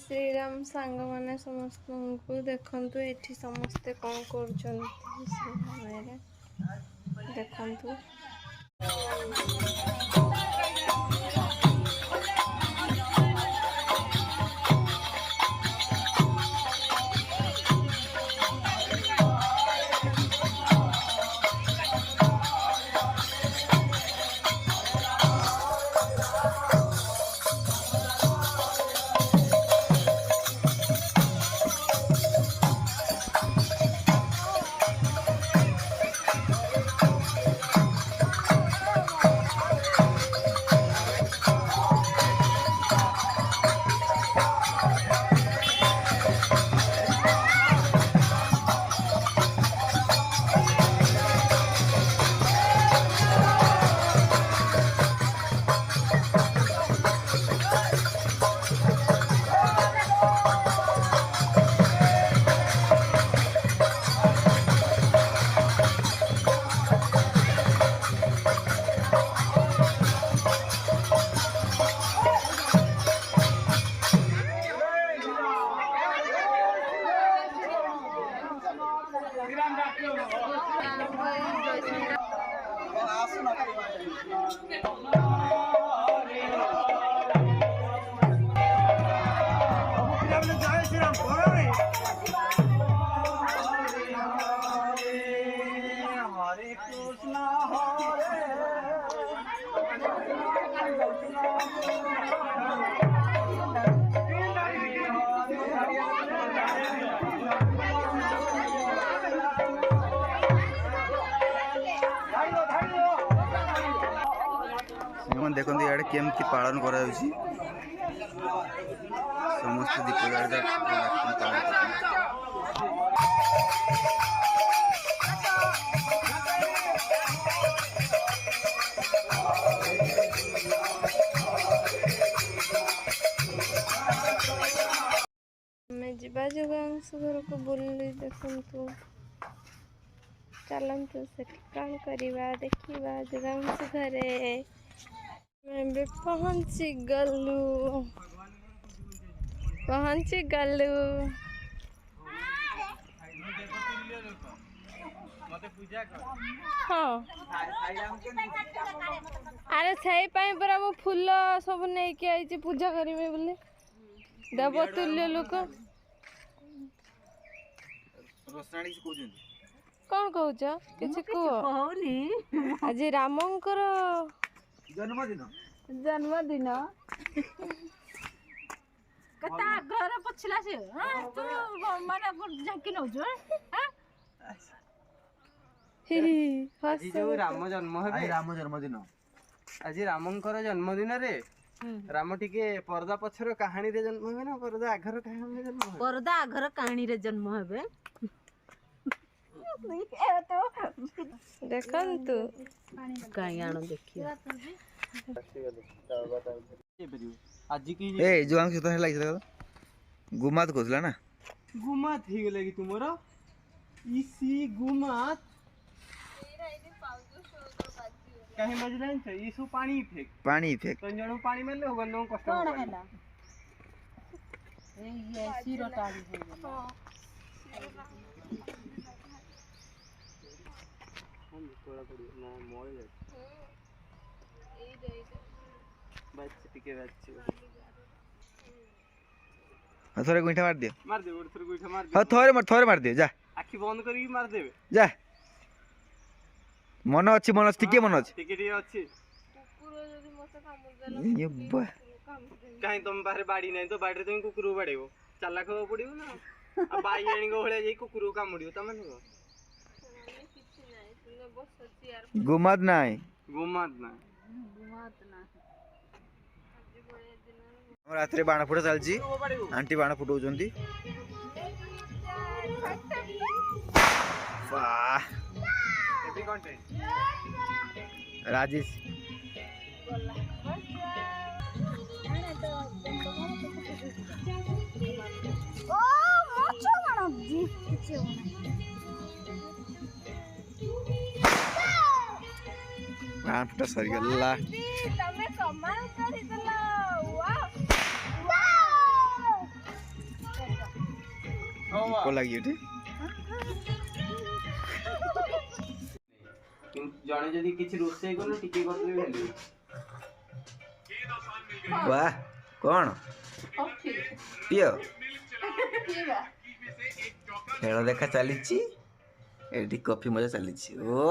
श्रीराम सांग माने समस्त को देखंतु एठी समस्ते कौन कर देखंतु देखो इे केमती पालन कर समस्त दीप जीवा जोगांश घर को बुली देखु चलतु से कौन करवा देखा जोगांश घरे मैं भी पहुंची गलू हाँ अरे से पूरा मु फूल सब नहीं कि आई पूजा करी बोले देवतुल्य लोक कौन कहूच किसी कह आज रामंकर जन्मदिन कता घर पछला से हां तू माने झांकी नउछ हां आज जो राम जन्म है राम जन्मदिन आज रामंकर जन्मदिन रे राम टिके पर्दा पछर कहानी रे जन्म हेबे ना पर्दा आघर कहानी रे जन्म हेबे पर्दा आघर कहानी रे जन्म हेबे देखंतु काई आनो देखियो आज की ए जोआंग से तो है लागिस गुमात कोसला ना गुमात ही गेले कि तुमरो इसी गुमात कहीं बजलाइन छ इसु पानी फेक तो जणो पानी मेले हो गनो कष्ट कोन हैला ए ये सिरो टाड़ी हो गनो हम थोड़ा पड़ी ना मोय जाय ए रे बच्चे टिके बच्चे थोड़े गुंठा मार दे और थोड़े गुंठा मार दे हां थोड़े मार दे जा आखी बंद करी मार देबे जा मन अच्छी टिके मन अच्छी टिके अच्छी कुकुर जदी मते कामुर देला ये बा काहे तुम बाहर बाड़ी नहीं तो बाड़ी तुम कुकुर बाड़ेबो चालाक हो पड़िबो ना आ बाई आनी को होले जाई कुकुर कामुडियो त माने किछि नाही तुने बस चियार गुमात ना हम रात्रि बाण फुटा चलची आंटी बाण फुटाउचंती वाह राजेश ओ मोचो मानो जी किछे बाण फुटा सरी गल्ला तमे कमाल करी दला वाह ଦୀପ ଲାଗି ଏଠି ଜଣେ ଯଦି କିଛି ରୋଷେଇ କଲେ ଟିକେ କରିଦେବି ହେଲେ ବାଃ କଣ ପିଅ ଖେଳ ଦେଖା ଚାଲିଛି ଏଠି କଫି ମଜା ଚାଲିଛି ଓ